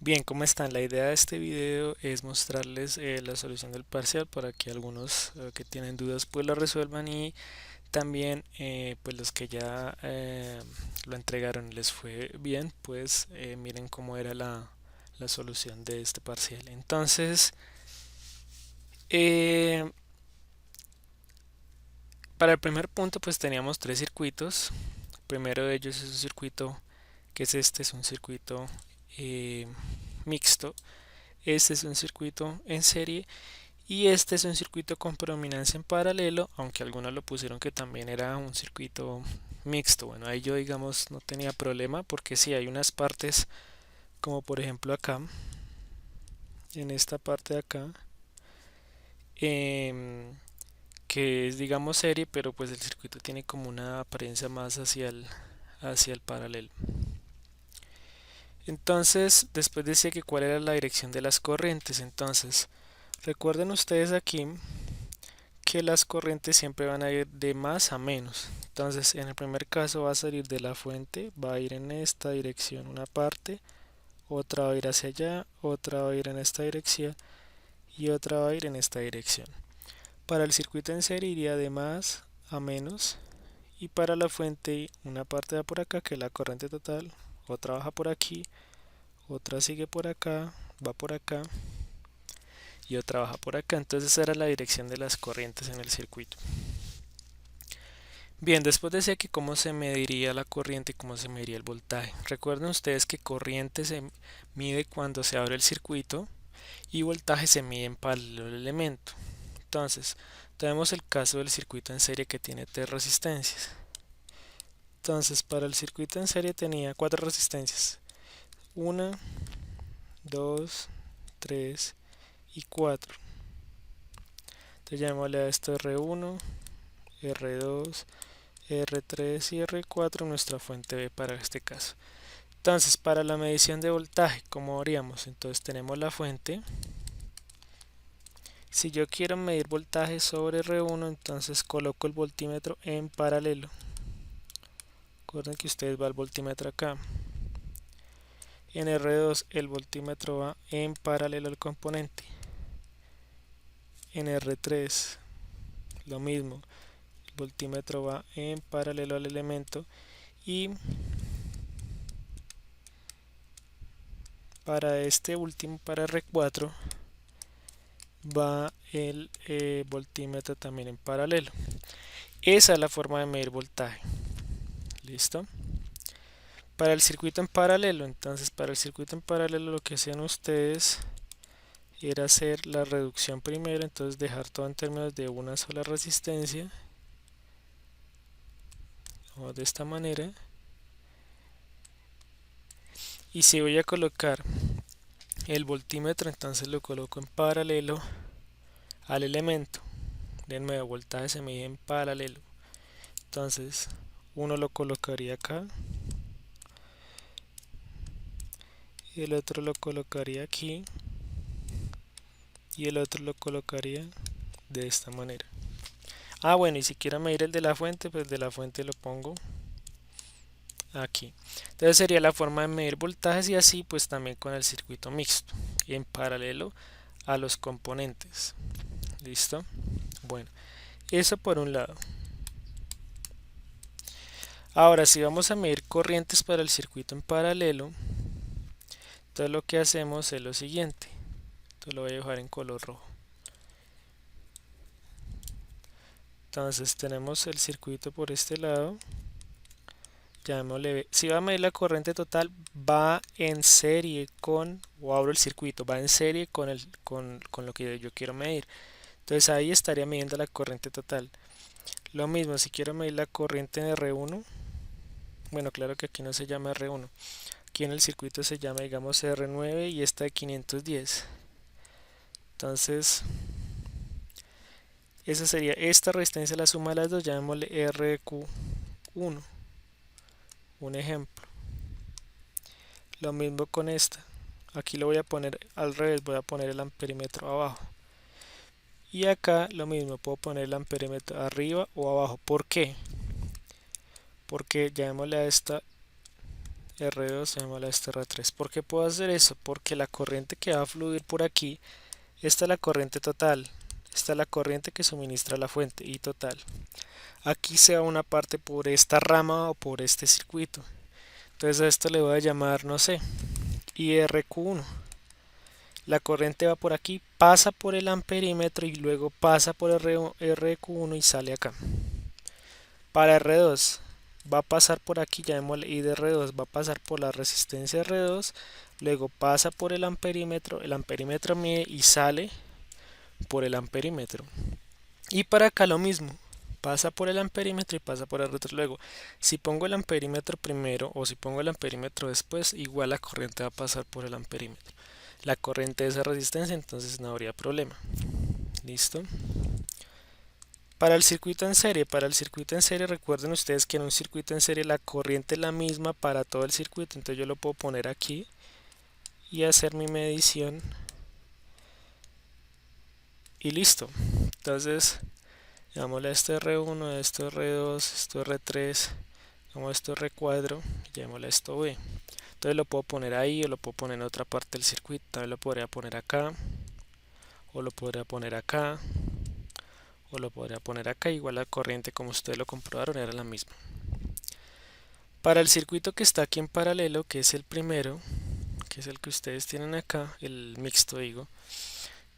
Bien, ¿cómo están? La idea de este video es mostrarles la solución del parcial para que algunos que tienen dudas pues la resuelvan y también pues los que ya lo entregaron y les fue bien pues miren cómo era la solución de este parcial. Entonces, eh, para el primer punto pues teníamos tres circuitos. El primero de ellos es un circuito que es este, es un circuito eh, mixto. Este es un circuito en serie y este es un circuito con predominancia en paralelo, aunque algunos lo pusieron que también era un circuito mixto. Bueno, ahí yo digamos no tenía problema porque sí hay unas partes como por ejemplo acá, en esta parte de acá, em, que es digamos serie, pero pues el circuito tiene como una apariencia más hacia el paralelo. Entonces, después decía que cuál era la dirección de las corrientes. Entonces, recuerden ustedes aquí que las corrientes siempre van a ir de más a menos. Entonces, en el primer caso va a salir de la fuente, va a ir en esta dirección una parte, otra va a ir hacia allá, otra va a ir en esta dirección y otra va a ir en esta dirección. Para el circuito en serie iría de más a menos y para la fuente una parte va por acá que es la corriente total, otra baja por aquí, otra sigue por acá, va por acá y otra baja por acá. Entonces esa era la dirección de las corrientes en el circuito. Bien, después decía que cómo se mediría la corriente y cómo se mediría el voltaje. Recuerden ustedes que corriente se mide cuando se abre el circuito y voltaje se mide en paralelo al elemento. Entonces, tenemos el caso del circuito en serie que tiene tres resistencias. Entonces, para el circuito en serie tenía cuatro resistencias. Una, 2, 3 y 4. Entonces llamémosle a esto R1, R2, R3 y R4 nuestra fuente B para este caso. Entonces, para la medición de voltaje, ¿cómo haríamos? Entonces tenemos la fuente. Si yo quiero medir voltaje sobre R1, entonces coloco el voltímetro en paralelo. Recuerden que ustedes va el voltímetro acá. En R2 el voltímetro va en paralelo al componente. En R3 lo mismo, el voltímetro va en paralelo al elemento y para este último, para R4, va el voltímetro también en paralelo. Esa es la forma de medir voltaje. ¿Listo? Para el circuito en paralelo, entonces para el circuito en paralelo lo que hacían ustedes era hacer la reducción primero, entonces dejar todo en términos de una sola resistencia, o de esta manera. Y si voy a colocar el voltímetro, entonces lo coloco en paralelo al elemento. De nuevo, voltaje se mide en paralelo. Entonces, uno lo colocaría acá y el otro lo colocaría aquí y el otro lo colocaría de esta manera. Bueno, y si quiero medir el de la fuente, pues de la fuente lo pongo aquí. Entonces sería la forma de medir voltajes y así pues también con el circuito mixto y en paralelo a los componentes. ¿Listo? Bueno, eso por un lado. Ahora si vamos a medir corrientes para el circuito en paralelo, entonces lo que hacemos es lo siguiente. Entonces lo voy a dejar en color rojo. Entonces tenemos el circuito por este lado. Llamémosle B. Si va a medir la corriente total, va en serie con, o abro el circuito, va en serie con lo que yo quiero medir. Entonces ahí estaría midiendo la corriente total. Lo mismo, si quiero medir la corriente en R1, bueno, claro que aquí no se llama R1. Aquí en el circuito se llama, digamos, R9 y esta de 510. Entonces, esa sería esta resistencia, la suma de las dos, llamémosle RQ1, un ejemplo. Lo mismo con esta. Aquí lo voy a poner al revés, voy a poner el amperímetro abajo. Y acá lo mismo, puedo poner el amperímetro arriba o abajo. ¿Por qué? Porque llamémosle a esta R2, llamémosla esta R3. ¿Por qué puedo hacer eso? Porque la corriente que va a fluir por aquí, esta es la corriente total, esta es la corriente que suministra la fuente y total. Aquí se va una parte por esta rama o por este circuito. Entonces a esto le voy a llamar, no sé, IRQ1. La corriente va por aquí, pasa por el amperímetro y luego pasa por RQ1 y sale acá. Para R2 va a pasar por aquí, llamémosle I de R2, va a pasar por la resistencia R2, luego pasa por el amperímetro mide y sale por el amperímetro. Y para acá lo mismo, pasa por el amperímetro y pasa por el R3. Luego, si pongo el amperímetro primero o si pongo el amperímetro después, igual la corriente va a pasar por el amperímetro. La corriente es esa resistencia, entonces no habría problema. ¿Listo? Para el circuito en serie, recuerden ustedes que en un circuito en serie la corriente es la misma para todo el circuito, entonces yo lo puedo poner aquí y hacer mi medición y listo. Entonces, llamémosle esto R1, esto R2, esto R3, como esto R4, llamémosle esto B. Entonces lo puedo poner ahí o lo puedo poner en otra parte del circuito, también lo podría poner acá o lo podría poner acá o lo podría poner acá, igual la corriente como ustedes lo comprobaron era la misma. Para el circuito que está aquí en paralelo, que es el primero, que es el que ustedes tienen acá, el mixto digo,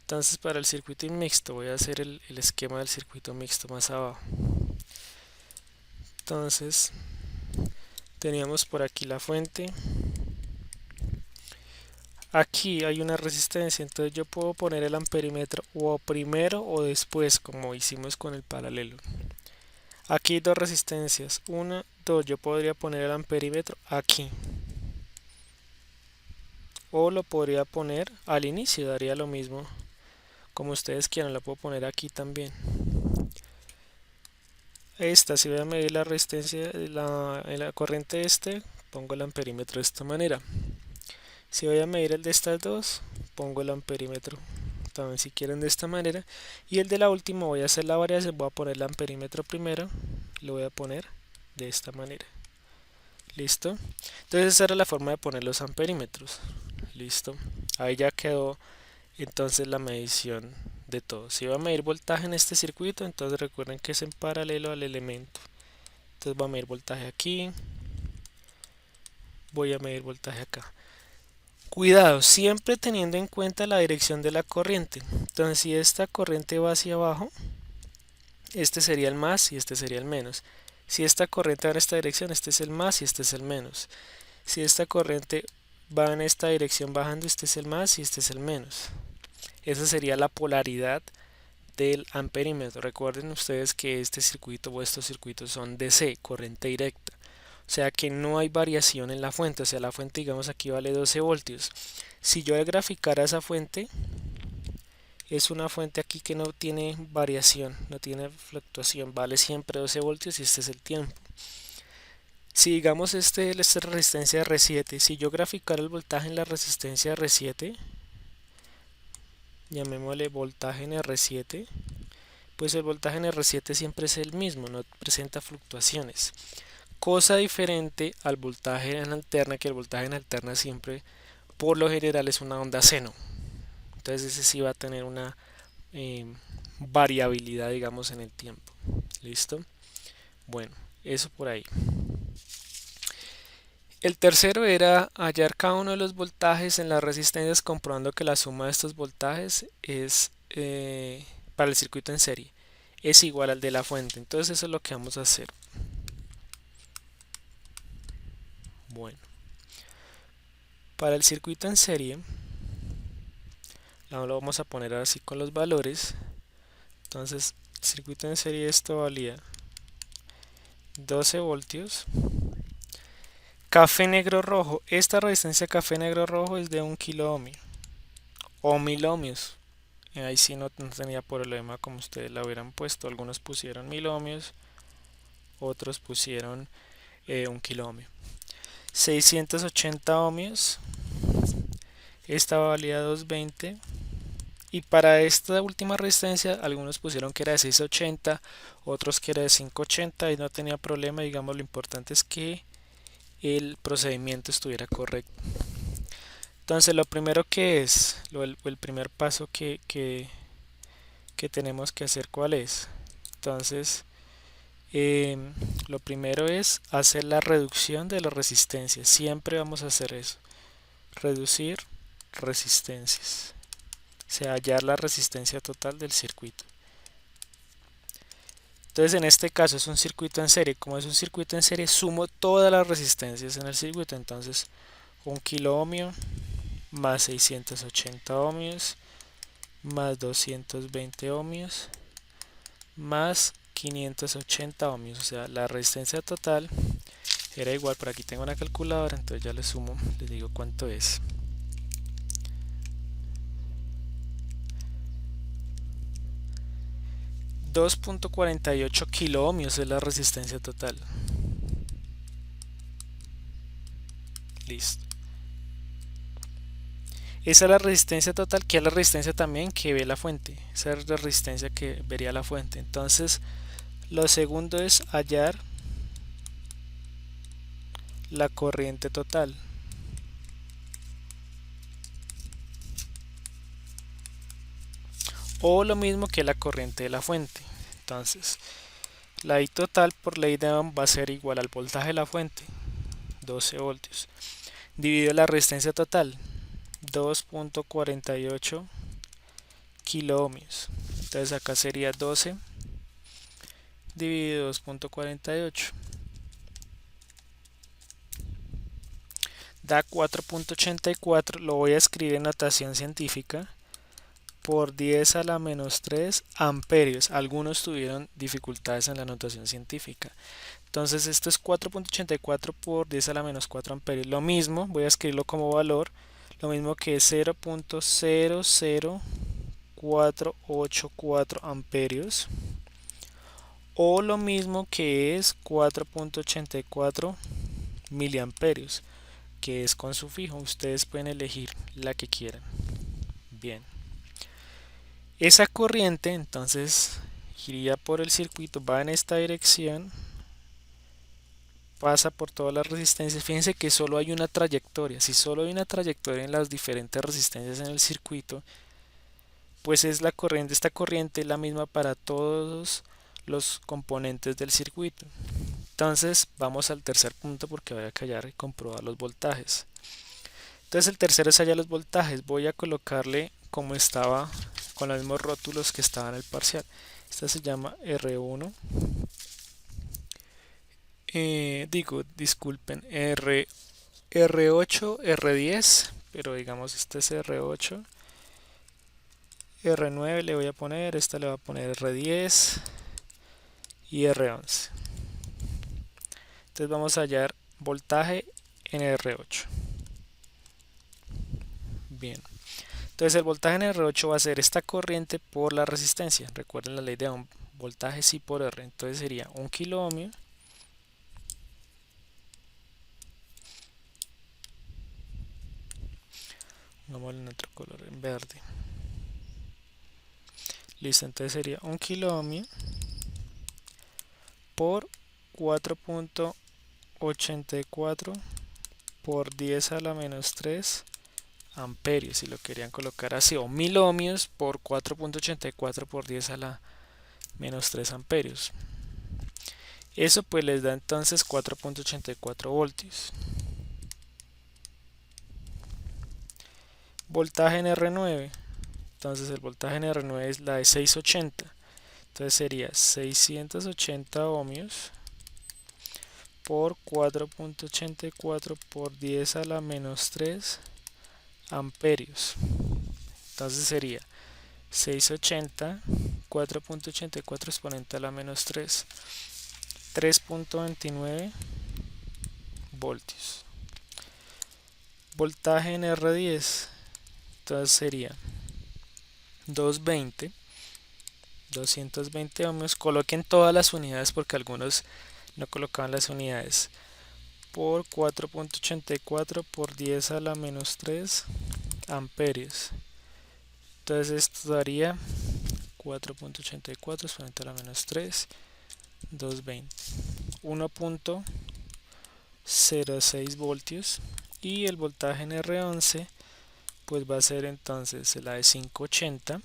entonces para el circuito mixto voy a hacer el esquema del circuito mixto más abajo. Entonces teníamos por aquí la fuente, aquí hay una resistencia, entonces yo puedo poner el amperímetro o primero o después como hicimos con el paralelo. Aquí hay dos resistencias, una, dos, yo podría poner el amperímetro aquí o lo podría poner al inicio, daría lo mismo como ustedes quieran, lo puedo poner aquí también. Esta, si voy a medir la resistencia en la corriente pongo el amperímetro de esta manera. Si voy a medir el de estas dos, pongo el amperímetro también si quieren de esta manera. Y el de la última voy a hacer la variación, voy a poner el amperímetro primero, lo voy a poner de esta manera. ¿Listo? Entonces esa era la forma de poner los amperímetros. ¿Listo? Ahí ya quedó entonces la medición de todo. Si voy a medir voltaje en este circuito, entonces recuerden que es en paralelo al elemento. Entonces voy a medir voltaje aquí, voy a medir voltaje acá. Cuidado, siempre teniendo en cuenta la dirección de la corriente. Entonces si esta corriente va hacia abajo, este sería el más y este sería el menos. Si esta corriente va en esta dirección, este es el más y este es el menos. Si esta corriente va en esta dirección bajando, este es el más y este es el menos. Esa sería la polaridad del amperímetro. Recuerden ustedes que este circuito o estos circuitos son DC, corriente directa. O sea que no hay variación en la fuente. O sea, la fuente digamos aquí vale 12 voltios. Si yo graficara esa fuente, es una fuente aquí que no tiene variación, no tiene fluctuación, vale siempre 12 voltios y este es el tiempo. Si digamos esta resistencia R7, si yo graficara el voltaje en la resistencia R7, llamémosle voltaje en R7, pues el voltaje en R7 siempre es el mismo, no presenta fluctuaciones. Cosa diferente al voltaje en alterna, que el voltaje en alterna siempre, por lo general, es una onda seno. Entonces ese sí va a tener una eh, variabilidad, digamos, en el tiempo. ¿Listo? Bueno, eso por ahí. El tercero era hallar cada uno de los voltajes en las resistencias comprobando que la suma de estos voltajes es para el circuito en serie es igual al de la fuente. Entonces eso es lo que vamos a hacer. Bueno, para el circuito en serie lo vamos a poner así con los valores. Entonces el circuito en serie esto valía 12 voltios. Café negro rojo, esta resistencia café negro rojo es de 1 kilo ohmio o 1000 ohmios. Ahí sí no tenía problema como ustedes la hubieran puesto. Algunos pusieron 1000 ohmios, otros pusieron 1 kilo ohmio. 680 ohmios, esta valía 220. Y para esta última resistencia, algunos pusieron que era de 680, otros que era de 580 y no tenía problema. Digamos, lo importante es que el procedimiento estuviera correcto. Entonces lo primero que es, el primer paso que tenemos que hacer, ¿cuál es? Entonces lo primero es hacer la reducción de las resistencias. Siempre vamos a hacer eso. Reducir resistencias. O sea, hallar la resistencia total del circuito. Entonces en este caso es un circuito en serie. Como es un circuito en serie, sumo todas las resistencias en el circuito. Entonces 1 kilo ohmio más 680 ohmios más 220 ohmios más 580 ohmios. O sea, la resistencia total era igual. Por aquí tengo una calculadora, entonces ya le sumo, les digo cuánto es. 2.48 kilo ohmios es la resistencia total. Listo. Esa es la resistencia total, que es la resistencia también que ve la fuente. Esa es la resistencia que vería la fuente. Entonces, lo segundo es hallar la corriente total. O lo mismo que la corriente de la fuente. Entonces, la I total por ley de Ohm va a ser igual al voltaje de la fuente, 12 voltios, dividido la resistencia total, 2.48 kilo ohmios. Entonces acá sería 12 dividido 2.48. Da 4.84, lo voy a escribir en notación científica, por 10 a la menos 3 amperios. Algunos tuvieron dificultades en la notación científica. Entonces esto es 4.84 por 10 a la menos 4 amperios. Lo mismo, voy a escribirlo como valor, lo mismo que 0.00484 amperios. O lo mismo que es 4.84 miliamperios, que es con sufijo. Ustedes pueden elegir la que quieran. Bien. Esa corriente entonces iría por el circuito, va en esta dirección, pasa por todas las resistencias. Fíjense que solo hay una trayectoria. Si solo hay una trayectoria en las diferentes resistencias en el circuito, pues es la corriente, esta corriente es la misma para todos los componentes del circuito. Entonces vamos al tercer punto, porque voy a callar y comprobar los voltajes. Entonces el tercero es hallar los voltajes. Voy a colocarle como estaba con los mismos rótulos que estaban en el parcial. Esta se llama R1. Disculpen, R8, R10, pero digamos este es R8. R9 le voy a poner, esta le voy a poner R10 y R11. Entonces vamos a hallar voltaje en R8. Bien. Entonces el voltaje en R8 va a ser esta corriente por la resistencia. Recuerden la ley de Ohm, voltaje sí por R. Entonces sería 1 kilo ohmio pongámosle en otro color, en verde. Listo, entonces sería 1 kilo ohmio por 4.84 por 10 a la menos 3 amperios, si lo querían colocar así, o 1000 ohmios por 4.84 por 10 a la menos 3 amperios. Eso pues les da entonces 4.84 voltios. Voltaje en R9. Entonces el voltaje en R9 es la de 680. Entonces sería 680 ohmios por 4.84 por 10 a la menos 3 amperios. Entonces sería 680, 4.84 exponente a la menos 3, 3.29 voltios. Voltaje en R10, entonces sería 220 ohmios. Coloquen todas las unidades porque algunos no colocaban las unidades. Por 4.84 por 10 a la menos 3 amperios. Entonces esto daría 4.84 exponente a la menos 3, 220. 0,6 voltios, y el voltaje en R11 pues va a ser entonces la de 580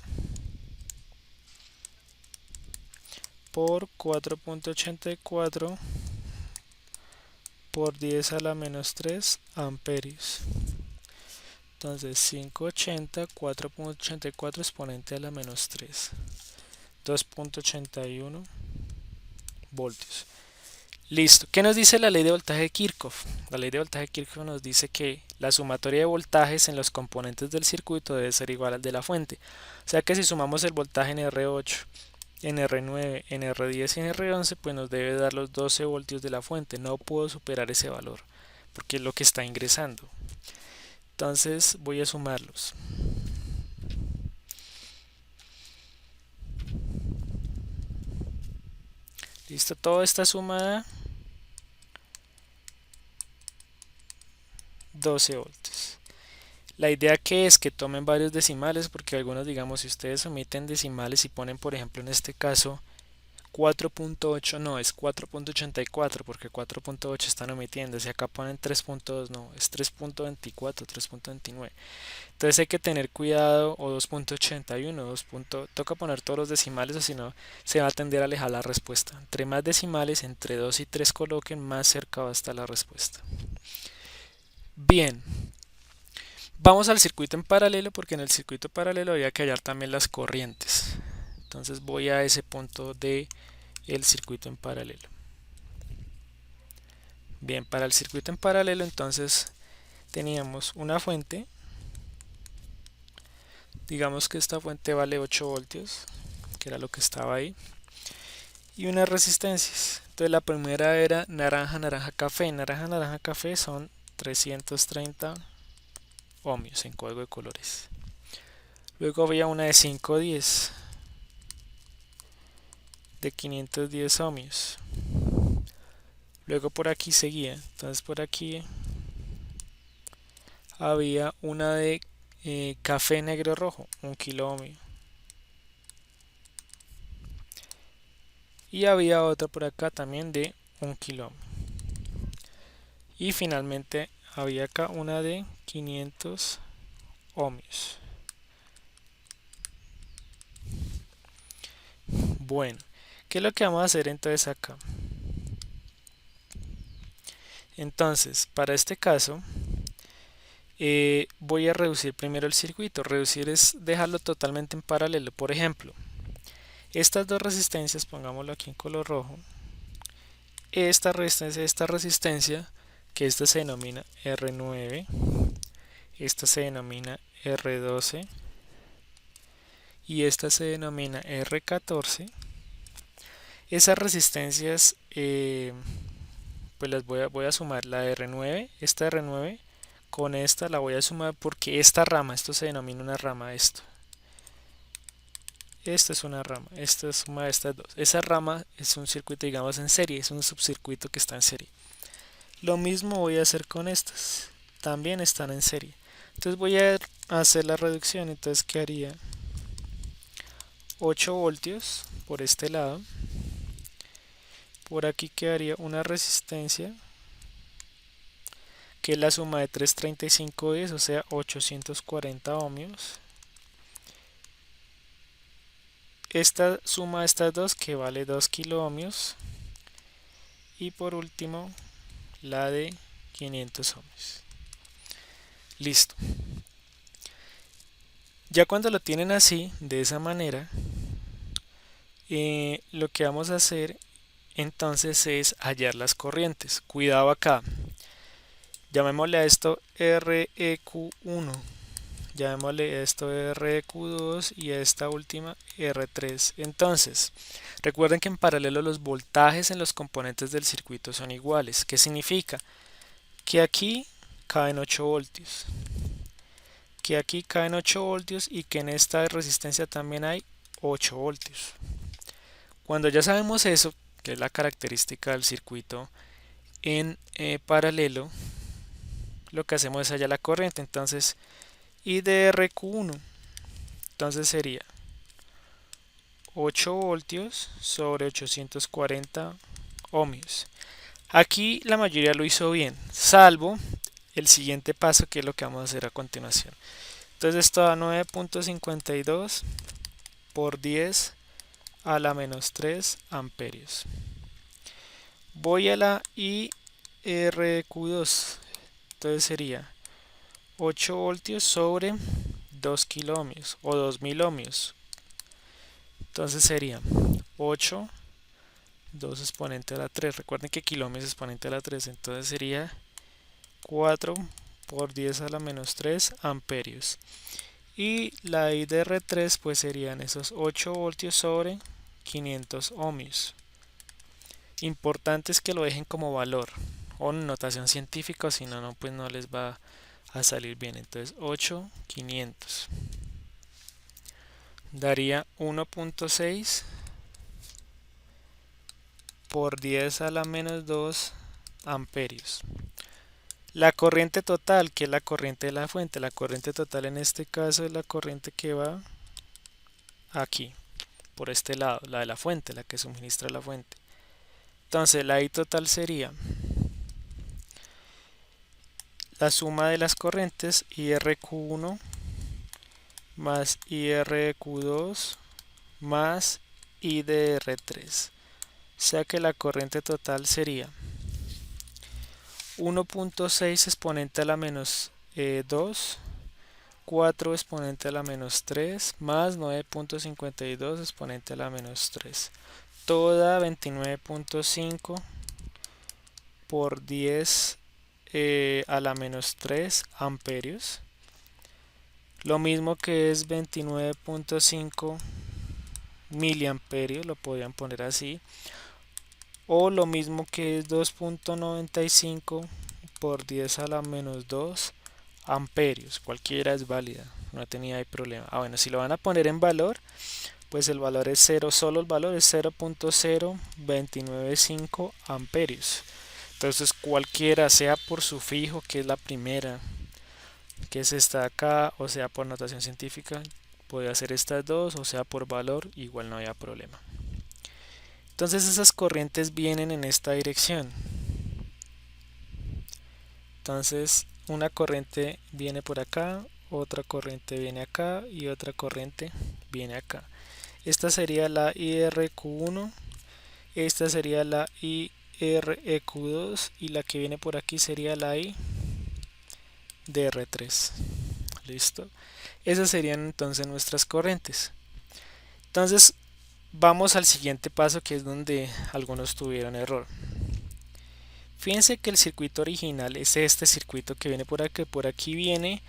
por 4.84 por 10 a la menos 3 amperios. Entonces 580, 4.84 exponente a la menos 3, 2.81 voltios. Listo. ¿Qué nos dice la ley de voltaje de Kirchhoff? La ley de voltaje de Kirchhoff nos dice que la sumatoria de voltajes en los componentes del circuito debe ser igual al de la fuente. O sea que si sumamos el voltaje en R8, en R9, en R10 y en R11, pues nos debe dar los 12 voltios de la fuente. No puedo superar ese valor porque es lo que está ingresando. Entonces voy a sumarlos. Listo, todo está sumada 12 voltios. La idea que es que tomen varios decimales, porque algunos, digamos, si ustedes omiten decimales y ponen, por ejemplo, en este caso 4.8, no, es 4.84, porque 4.8 están omitiendo. Si acá ponen 3.2, no, es 3.24, 3.29. Entonces hay que tener cuidado, o 2.81, 2. Toca poner todos los decimales, o si no, se va a tender a alejar la respuesta. Entre más decimales, entre 2 y 3 coloquen, más cerca va a estar la respuesta. Bien, vamos al circuito en paralelo, porque en el circuito paralelo había que hallar también las corrientes. Entonces voy a ese punto de el circuito en paralelo. Bien, para el circuito en paralelo entonces teníamos una fuente. Digamos que esta fuente vale 8 voltios, que era lo que estaba ahí, y unas resistencias. Entonces la primera era naranja, naranja, café. Naranja, naranja, café son 330 ohmios en código de colores. Luego había una de 510 de 510 ohmios. Luego por aquí seguía. Entonces por aquí había una de café negro rojo, 1 kilo ohmio. Y había otra por acá también de 1 kilo ohmio. Y finalmente había acá una de 500 ohmios. Bueno, ¿qué es lo que vamos a hacer entonces acá? Entonces, para este caso, voy a reducir primero el circuito. Reducir es dejarlo totalmente en paralelo. Por ejemplo, estas dos resistencias, pongámoslo aquí en color rojo. Esta resistencia, que esta se denomina R9, esta se denomina R12 y esta se denomina R14. Esas resistencias, pues las voy a sumar. La R9, esta R9 con esta la voy a sumar porque esta rama, esto se denomina una rama, esto. Esta es una rama, esta suma de estas dos. Esa rama es un circuito, digamos, en serie, es un subcircuito que está en serie. Lo mismo voy a hacer con estas, también están en serie. Entonces voy a hacer la reducción, entonces quedaría 8 voltios por este lado. Por aquí quedaría una resistencia que es la suma de 335 es, o sea 840 ohmios. Esta suma de estas dos que vale 2 kilo ohmios. Y por último la de 500 ohmios. Listo. Ya cuando lo tienen así, de esa manera, lo que vamos a hacer entonces es hallar las corrientes. Cuidado acá. Llamémosle a esto REQ1. Llamémosle a esto REQ2 y a esta última R3. Entonces, recuerden que en paralelo los voltajes en los componentes del circuito son iguales. ¿Qué significa? Que aquí caen 8 voltios. Que aquí caen 8 voltios y que en esta resistencia también hay 8 voltios. Cuando ya sabemos eso, que es la característica del circuito en paralelo, lo que hacemos es hallar la corriente. Entonces, I de RQ1, entonces sería 8 voltios sobre 840 ohmios. Aquí la mayoría lo hizo bien, salvo el siguiente paso que es lo que vamos a hacer a continuación. Entonces esto da 9.52 por 10 a la menos 3 amperios. Voy a la IRQ2. Entonces sería 8 voltios sobre 2 kiloohmios o 2000 ohmios. Entonces sería 8, 2 exponente a la 3. Recuerden que kiloohmios es exponente a la 3. Entonces sería 4 por 10 a la menos 3 amperios. Y la I de R3 pues serían esos 8 voltios sobre 500 ohmios. Importante es que lo dejen como valor o notación científica, o si no, pues no les va a salir bien. Entonces 8.500 daría 1.6 por 10 a la menos 2 amperios. La corriente total, que es la corriente de la fuente, la corriente total en este caso es la corriente que va aquí, por este lado, la de la fuente, la que suministra la fuente. Entonces la I total sería la suma de las corrientes IRQ1 más IRQ2 más IDR3. O sea que la corriente total sería 1.6 exponente a la menos 2, 4 exponente a la menos 3 más 9.52 exponente a la menos 3. Toda 29.5 por 10 a la menos 3 amperios. Lo mismo que es 29.5 miliamperios, lo podrían poner así. O lo mismo que es 2.95 por 10 a la menos 2 amperios. Cualquiera es válida, no tenía ahí problema. Bueno, si lo van a poner en valor, pues el valor es 0, solo el valor es 0.0295 amperios. Entonces cualquiera, sea por sufijo, que es la primera, que es esta acá, o sea por notación científica, puede hacer estas dos, o sea por valor, igual no había problema. Entonces esas corrientes vienen en esta dirección. Entonces una corriente viene por acá, otra corriente viene acá y otra corriente viene acá. Esta sería la IRQ1, esta sería la IREQ2 y la que viene por aquí sería la IDR3. ¿Listo? Esas serían entonces nuestras corrientes. Entonces vamos al siguiente paso, que es donde algunos tuvieron error. Fíjense que el circuito original es este circuito que viene por aquí. Por aquí viene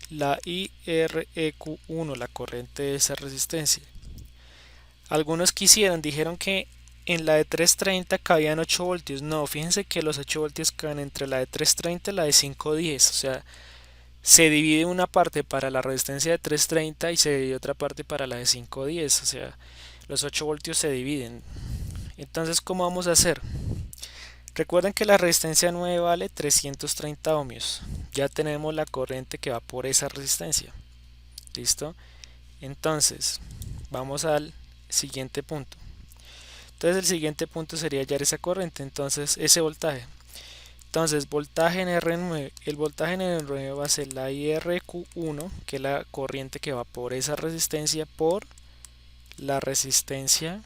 la IREQ1, la corriente de esa resistencia. Algunos dijeron que en la de 330 cabían 8 voltios. No, fíjense que los 8 voltios caben entre la de 330 y la de 510. O sea, se divide una parte para la resistencia de 330 y se divide otra parte para la de 510. O sea, los 8 voltios se dividen. Entonces, ¿cómo vamos a hacer? Recuerden que la resistencia 9 vale 330 ohmios. Ya tenemos la corriente que va por esa resistencia. ¿Listo? Entonces, vamos al siguiente punto. Entonces, el siguiente punto sería hallar esa corriente. Entonces, ese voltaje. Entonces, voltaje en R9. El voltaje en R9 va a ser la IRQ1, que es la corriente que va por esa resistencia, por la resistencia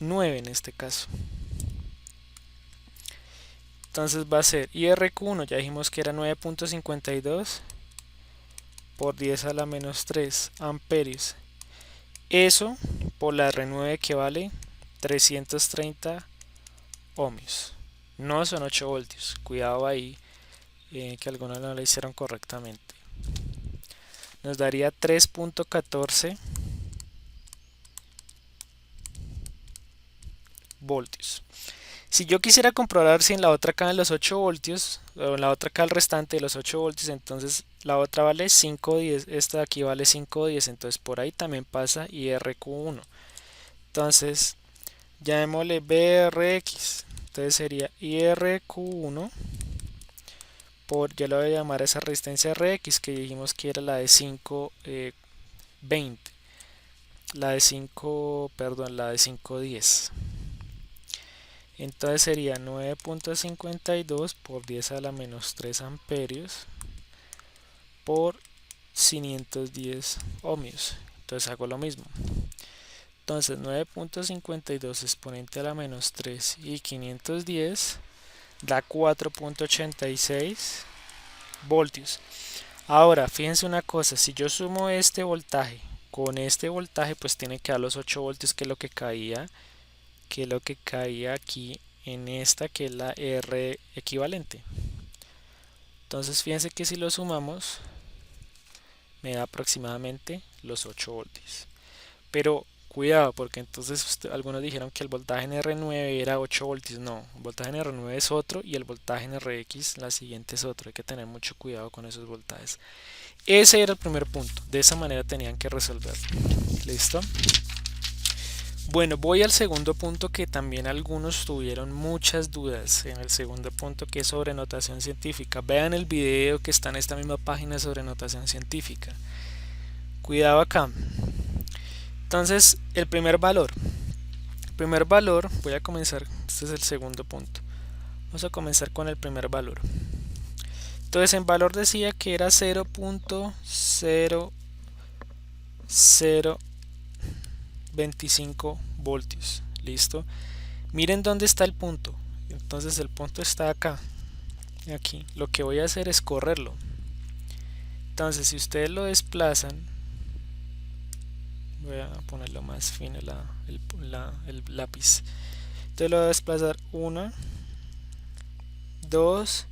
9 en este caso. Entonces va a ser IRQ1, ya dijimos que era 9.52 por 10 a la menos 3 amperios. Eso por la R9 que vale 330 ohmios. No son 8 voltios. Cuidado ahí, que algunos no lo hicieron correctamente. Nos daría 3.14 voltios. Si yo quisiera comprobar si en la otra caben los 8 voltios, o en la otra cae el restante de los 8 voltios, entonces la otra vale 510, esta de aquí vale 510, entonces por ahí también pasa IRQ1. Entonces, llamémosle BRX, entonces sería IRQ1 por, ya lo voy a llamar a esa resistencia RX que dijimos que era la de 520, la de 510. Entonces sería 9.52 por 10 a la menos 3 amperios por 510 ohmios. Entonces hago lo mismo. Entonces 9.52 exponente a la menos 3 y 510 da 4.86 voltios. Ahora, fíjense una cosa, si yo sumo este voltaje con este voltaje, pues tiene que dar los 8 voltios, que es lo que caía aquí en esta, que es la R equivalente. Entonces, fíjense que si lo sumamos, me da aproximadamente los 8 voltios. Pero cuidado, porque entonces algunos dijeron que el voltaje en R9 era 8 voltios. No, el voltaje en R9 es otro y el voltaje en RX, la siguiente, es otro. Hay que tener mucho cuidado con esos voltajes. Ese era el primer punto. De esa manera tenían que resolverlo. ¿Listo? Bueno, voy al segundo punto, que también algunos tuvieron muchas dudas en el segundo punto, que es sobre notación científica. Vean el video que está en esta misma página sobre notación científica. Cuidado acá. Entonces, el primer valor. Voy a comenzar, este es el segundo punto. Vamos a comenzar con el primer valor. Entonces, en valor decía que era 0.0025 voltios. ¿Listo? Miren dónde está el punto. Entonces, el punto está acá. Aquí. Lo que voy a hacer es correrlo. Entonces, si ustedes lo desplazan, voy a ponerlo más fino el lápiz. Entonces lo voy a desplazar 1, 2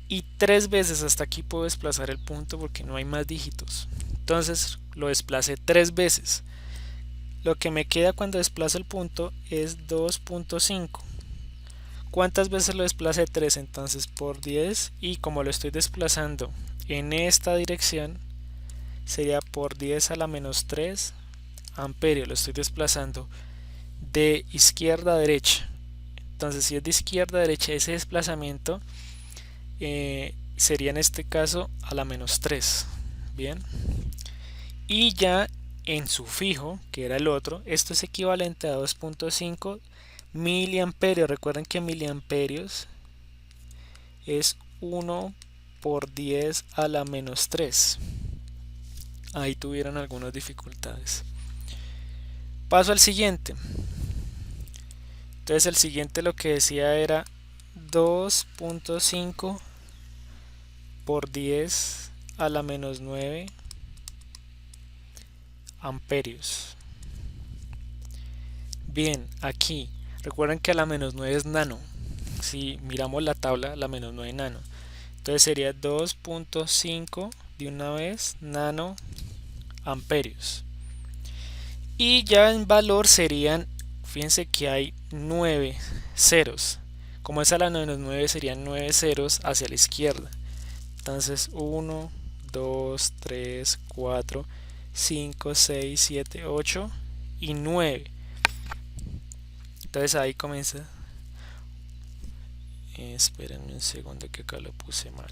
y 3 veces. Hasta aquí puedo desplazar el punto porque no hay más dígitos. Entonces lo desplacé 3 veces. Lo que me queda cuando desplazo el punto es 2.5. ¿Cuántas veces lo desplacé? 3. Entonces por 10, y como lo estoy desplazando en esta dirección, sería por 10 a la menos 3 amperios. Lo estoy desplazando de izquierda a derecha. Entonces, si es de izquierda a derecha, ese desplazamiento sería en este caso a la menos 3. Bien. Y ya en su fijo, que era el otro, esto es equivalente a 2.5 miliamperios. Recuerden que miliamperios es 1 por 10 a la menos 3. Ahí tuvieron algunas dificultades. Paso al siguiente. Entonces el siguiente lo que decía era 2.5 por 10 a la menos 9 amperios. Bien, aquí recuerden que a la menos 9 es nano. Si miramos la tabla, la menos 9 nano. Entonces sería 2.5 de una vez nano amperios. Y ya en valor serían, fíjense que hay 9 ceros. Como es a la menos 9, serían 9 ceros hacia la izquierda. Entonces 1, 2, 3, 4, 5, 6, 7, 8 y 9. Entonces ahí comienza. Espérenme un segundo que acá lo puse mal.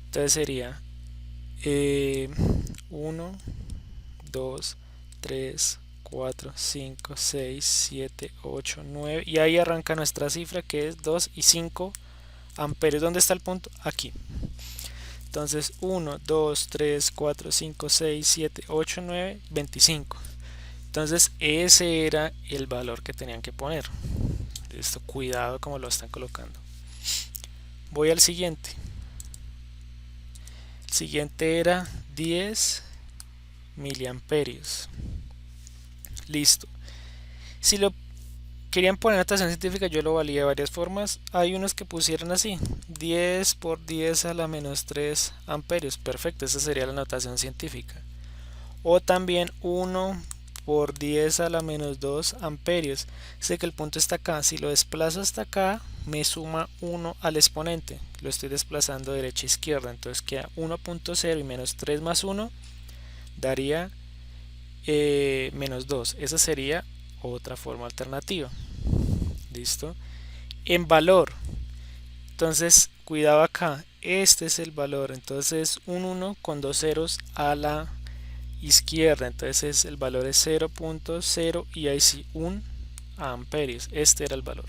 Entonces sería 1, 2, 3, 4, 5, 6, 7, 8, 9. Y ahí arranca nuestra cifra, que es 2 y 5 amperios. ¿Dónde está el punto? Aquí. Entonces 1, 2, 3, 4, 5, 6, 7, 8, 9, 25. Entonces ese era el valor que tenían que poner. Esto, cuidado como lo están colocando. Voy al siguiente. El siguiente era 10 miliamperios. Listo. Si lo querían poner notación científica, yo lo valía de varias formas. Hay unos que pusieron así: 10 por 10 a la menos 3 amperios. Perfecto, esa sería la notación científica. O también 1 por 10 a la menos 2 amperios. Sé que el punto está acá. Si lo desplazo hasta acá, me suma 1 al exponente. Lo estoy desplazando de derecha a izquierda. Entonces queda 1.0 y menos 3 más 1 daría menos 2. Esa sería otra forma alternativa. ¿Listo? En valor. Entonces, cuidado acá. Este es el valor. Entonces, un 1 con dos ceros a la izquierda, entonces el valor es 0.0 y ahí sí 1 amperios. Este era el valor.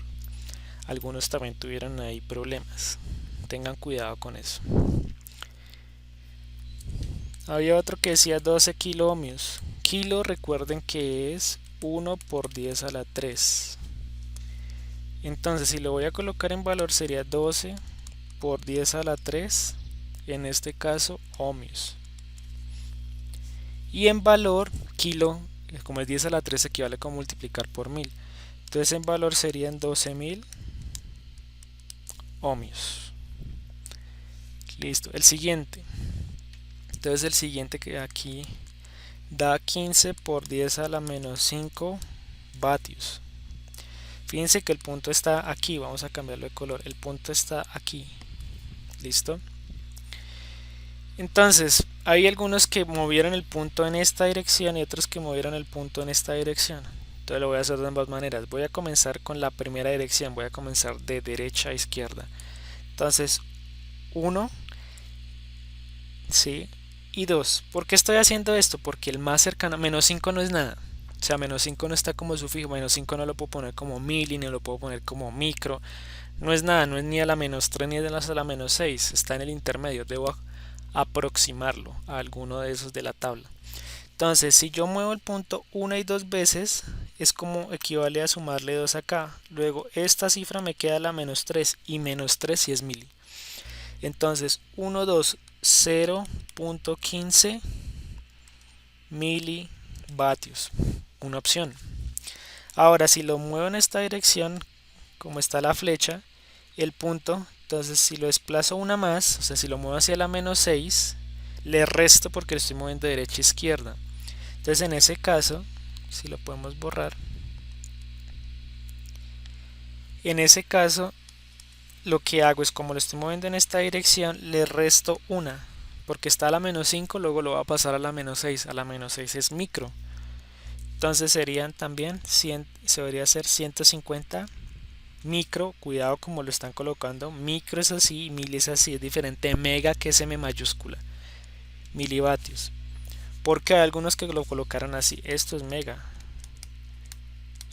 Algunos también tuvieron ahí problemas, tengan cuidado con eso. Había otro que decía 12 kiloohmios. Kilo, recuerden que es 1 por 10 a la 3. Entonces si lo voy a colocar en valor sería 12 por 10 a la 3, en este caso ohmios. Y en valor, kilo, como es 10 a la 3, equivale con multiplicar por 1000. Entonces en valor serían 12.000 ohmios. Listo, el siguiente. Entonces el siguiente que aquí da 15 por 10 a la menos 5 vatios. Fíjense que el punto está aquí, vamos a cambiarlo de color. El punto está aquí. ¿Listo? Entonces, hay algunos que movieron el punto en esta dirección y otros que movieron el punto en esta dirección. Entonces lo voy a hacer de ambas maneras. Voy a comenzar con la primera dirección, voy a comenzar de derecha a izquierda. Entonces, 1, ¿sí? Y 2. ¿Por qué estoy haciendo esto? Porque el más cercano, menos 5 no es nada. O sea, menos 5 no está como sufijo, menos 5 no lo puedo poner como mili, ni lo puedo poner como micro. No es nada, no es ni a la menos 3 ni a la menos 6, está en el intermedio. Debo aproximarlo a alguno de esos de la tabla. Entonces, si yo muevo el punto una y dos veces, es como equivale a sumarle 2 acá. Luego, esta cifra me queda la menos 3 y menos 3 si es mili. Entonces, 1, 2, 0.15 milivatios. Una opción. Ahora, si lo muevo en esta dirección, como está la flecha, el punto, entonces si lo desplazo una más, o sea, si lo muevo hacia la menos 6, le resto porque lo estoy moviendo de derecha a izquierda. Entonces en ese caso, si lo podemos borrar, en ese caso lo que hago es, como lo estoy moviendo en esta dirección, le resto una, porque está a la menos 5, luego lo va a pasar a la menos 6, a la menos 6 es micro. Entonces serían también, se debería hacer 150 micro, cuidado como lo están colocando, micro es así y mil es así, es diferente, mega que es M mayúscula, milivatios, porque hay algunos que lo colocaron así, esto es mega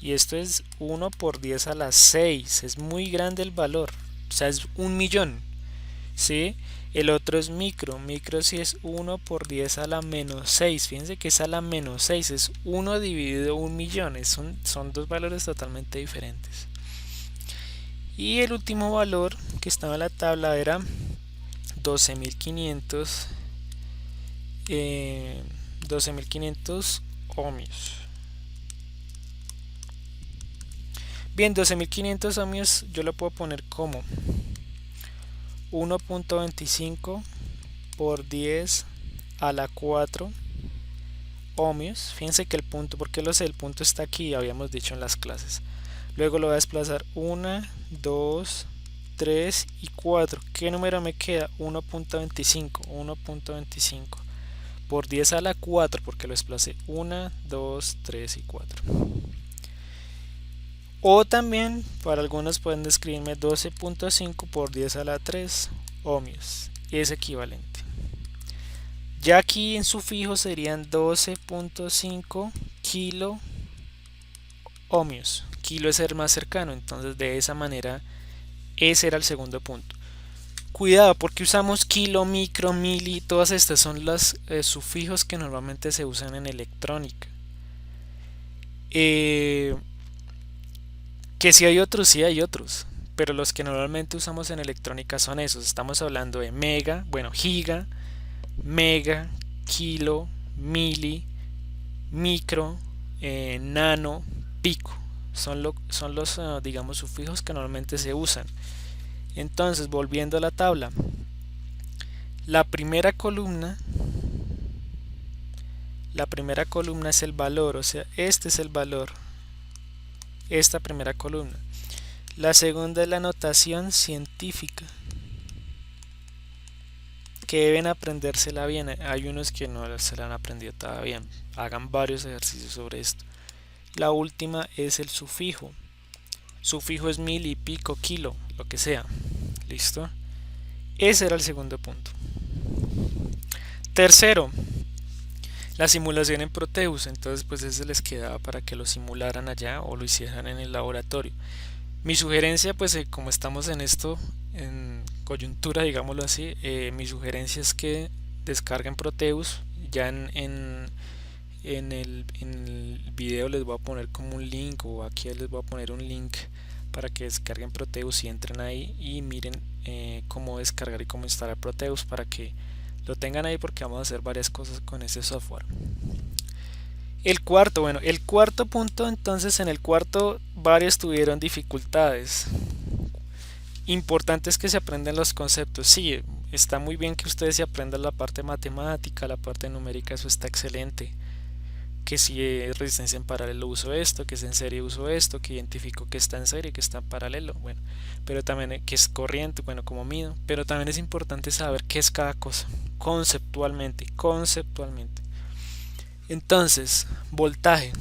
y esto es 1 por 10 a la 6, es muy grande el valor, o sea es 1.000.000, ¿sí? El otro es micro, micro sí es 1 por 10 a la menos 6, fíjense que es a la menos 6, es 1 dividido 1.000.000, son dos valores totalmente diferentes. Y el último valor que estaba en la tabla era 12.500 ohmios. Bien, 12.500 ohmios yo lo puedo poner como 1.25 por 10 a la 4 ohmios. Fíjense que el punto, porque lo sé, el punto está aquí, habíamos dicho en las clases. Luego lo voy a desplazar 1, 2, 3 y 4. ¿Qué número me queda? 1.25. 1.25 por 10 a la 4, porque lo desplacé 1, 2, 3 y 4. O también, para algunos pueden describirme 12.5 por 10 a la 3 ohmios. Es equivalente. Ya aquí en sufijo serían 12.5 kilo ohmios. Kilo es el más cercano, entonces de esa manera ese era el segundo punto. Cuidado porque usamos kilo, micro, mili, todas estas son los sufijos que normalmente se usan en electrónica. Que si hay otros, sí hay otros, pero los que normalmente usamos en electrónica son esos. Estamos hablando de mega, bueno, giga, mega, kilo, mili, micro, nano, pico. Son los, digamos, sufijos que normalmente se usan. Entonces, volviendo a la tabla, la primera columna es el valor, o sea, este es el valor, esta primera columna. La segunda es la notación científica, que deben aprendérsela bien. Hay unos que no se la han aprendido todavía, hagan varios ejercicios sobre esto. La última es el sufijo. Sufijo es mil y pico, kilo, lo que sea. ¿Listo? Ese era el segundo punto. Tercero, la simulación en Proteus, entonces pues ese les quedaba para que lo simularan allá o lo hicieran en el laboratorio. Mi sugerencia, pues como estamos en esto, en coyuntura, digámoslo así, mi sugerencia es que descarguen Proteus. Ya en el video les voy a poner como un link, o aquí les voy a poner un link para que descarguen Proteus y entren ahí y miren cómo descargar y cómo instalar Proteus para que lo tengan ahí, porque vamos a hacer varias cosas con ese software. El cuarto punto, entonces en el cuarto varios tuvieron dificultades. Importante es que se aprendan los conceptos. Sí, está muy bien que ustedes se aprendan la parte matemática, la parte numérica, eso está excelente. Que si es resistencia en paralelo uso esto, que es en serie uso esto, que identifico que está en serie, que está en paralelo, bueno, pero también que es corriente, bueno, como mido, pero también es importante saber qué es cada cosa, conceptualmente. Entonces, voltaje.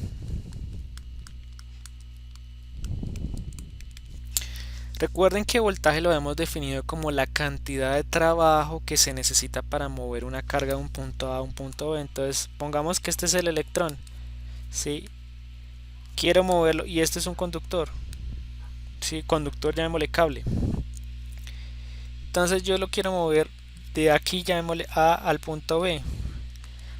Recuerden que voltaje lo hemos definido como la cantidad de trabajo que se necesita para mover una carga de un punto A a un punto B. Entonces, pongamos que este es el electrón, ¿sí? Quiero moverlo y este es un conductor, ¿sí? Conductor, llamémosle cable. Entonces yo lo quiero mover de aquí, llamémosle A al punto B.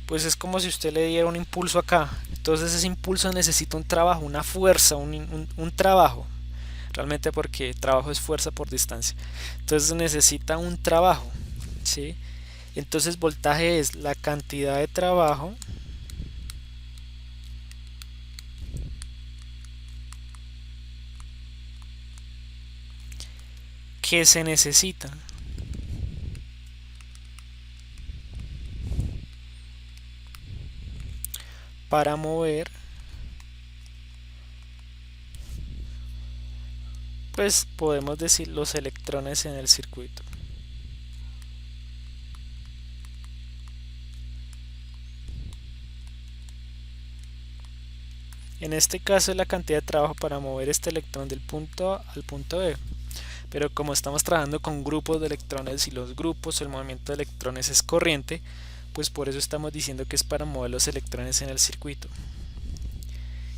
Pues es como si usted le diera un impulso acá. Entonces ese impulso necesita un trabajo, una fuerza, un trabajo. Realmente, porque trabajo es fuerza por distancia. Entonces necesita un trabajo, ¿sí? Entonces voltaje es la cantidad de trabajo que se necesita para mover, pues podemos decir, los electrones en el circuito. En este caso es la cantidad de trabajo para mover este electrón del punto A al punto B. Pero como estamos trabajando con grupos de electrones y los grupos, el movimiento de electrones es corriente, pues por eso estamos diciendo que es para mover los electrones en el circuito.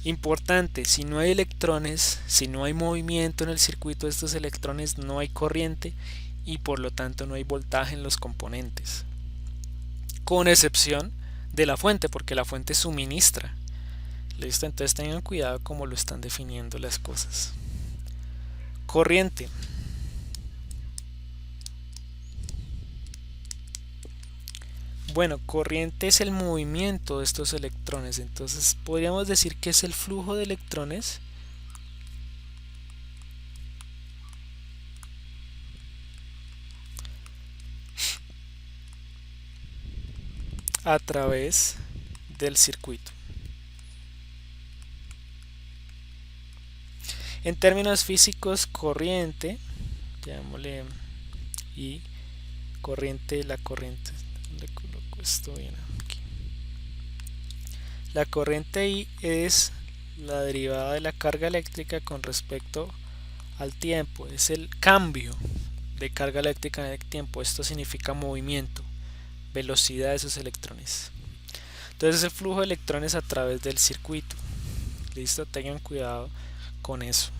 Importante, si no hay electrones, si no hay movimiento en el circuito de estos electrones, no hay corriente y por lo tanto no hay voltaje en los componentes. Con excepción de la fuente, porque la fuente suministra. ¿Listo? Entonces tengan cuidado cómo lo están definiendo las cosas. Corriente. Bueno, corriente es el movimiento de estos electrones. Entonces podríamos decir que es el flujo de electrones a través del circuito. En términos físicos, corriente, llamémosle I, corriente, la corriente, le coloco esto bien aquí. La corriente I es la derivada de la carga eléctrica con respecto al tiempo, es el cambio de carga eléctrica en el tiempo. Esto significa movimiento, velocidad de esos electrones. Entonces es el flujo de electrones a través del circuito. Listo, tengan cuidado con eso.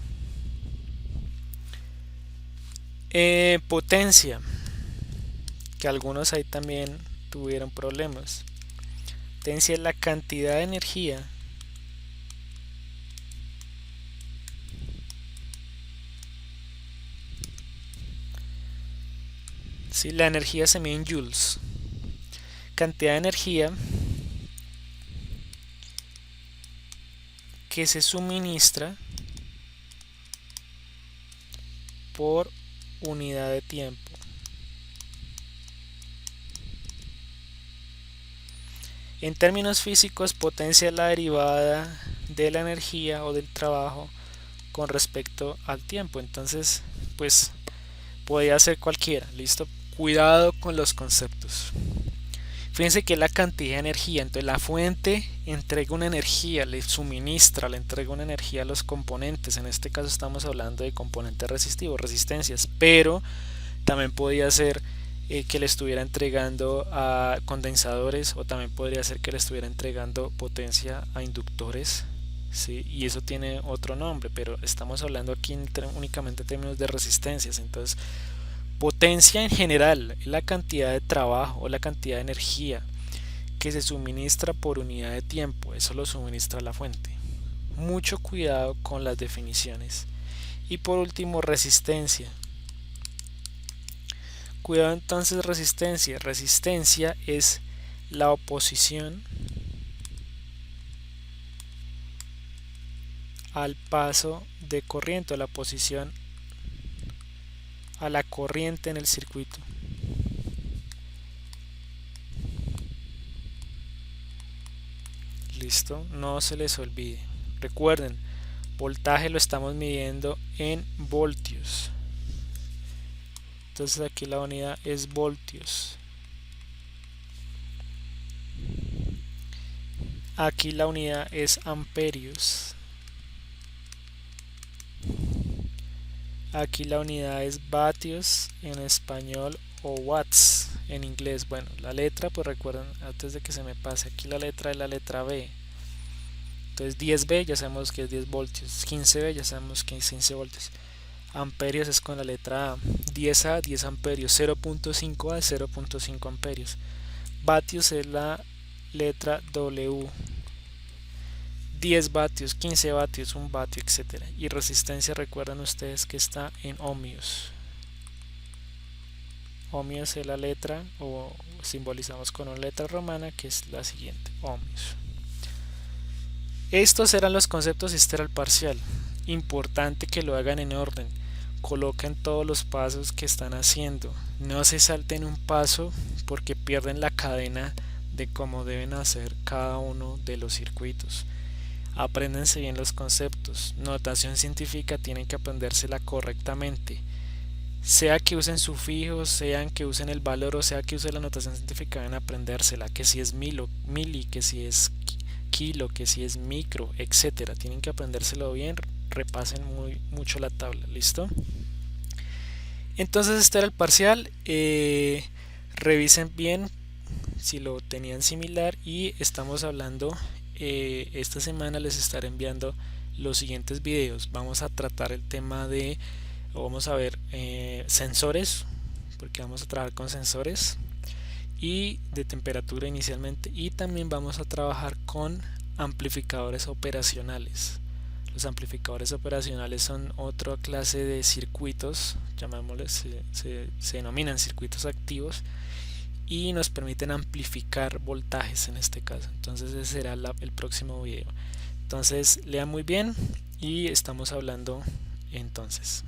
Potencia, que algunos ahí también tuvieron problemas. Potencia es la cantidad de energía ¿sí? La energía se mide en joules. Cantidad de energía que se suministra por unidad de tiempo. En términos físicos, potencia es la derivada de la energía o del trabajo con respecto al tiempo. Entonces, pues podría ser cualquiera. Listo. Cuidado con los conceptos. Fíjense que es la cantidad de energía. Entonces la fuente entrega una energía, le suministra, le entrega una energía a los componentes. En este caso estamos hablando de componentes resistivos, resistencias. Pero también podría ser que le estuviera entregando a condensadores, o también podría ser que le estuviera entregando potencia a inductores. Sí, y eso tiene otro nombre, pero estamos hablando aquí únicamente en términos de resistencias. Entonces, potencia en general es la cantidad de trabajo o la cantidad de energía que se suministra por unidad de tiempo. Eso lo suministra la fuente. Mucho cuidado con las definiciones. Y por último, resistencia. Cuidado entonces, resistencia. Resistencia es la oposición al paso de corriente, o la oposición a la corriente en el circuito. Listo, no se les olvide. Recuerden, voltaje lo estamos midiendo en voltios. Entonces aquí la unidad es voltios. Aquí la unidad es amperios. Aquí la unidad es vatios en español, o watts en inglés. Bueno, la letra, pues recuerden, antes de que se me pase, aquí la letra es la letra B. Entonces 10V ya sabemos que es 10 voltios, 15V ya sabemos que es 15 voltios. Amperios es con la letra A, 10A, 10 amperios, 0.5A, 0.5 amperios. Vatios es la letra W, 10 vatios, 15 vatios, 1 vatio, etc. Y resistencia, recuerdan ustedes que está en ohmios. Ohmios es la letra, o simbolizamos con una letra romana, que es la siguiente, ohmios. Estos eran los conceptos y este era el parcial. Importante que lo hagan en orden. Coloquen todos los pasos que están haciendo. No se salten un paso porque pierden la cadena de cómo deben hacer cada uno de los circuitos. Apréndense bien los conceptos. Notación científica tienen que aprendérsela correctamente. Sea que usen sufijos, sean que usen el valor, o sea que usen la notación científica, deben aprendérsela. Que si es mili, que si es kilo, que si es micro, etcétera. Tienen que aprendérselo bien. Repasen mucho la tabla. ¿Listo? Entonces este era el parcial. Revisen bien si lo tenían similar, y estamos hablando, esta semana les estaré enviando los siguientes videos. Vamos a tratar el tema de, o vamos a ver, sensores, porque vamos a trabajar con sensores y de temperatura inicialmente, y también vamos a trabajar con amplificadores operacionales. Los amplificadores operacionales son otra clase de circuitos, llamémosles, se denominan circuitos activos, y nos permiten amplificar voltajes en este caso. Entonces ese será el próximo video. Entonces lean muy bien y estamos hablando entonces.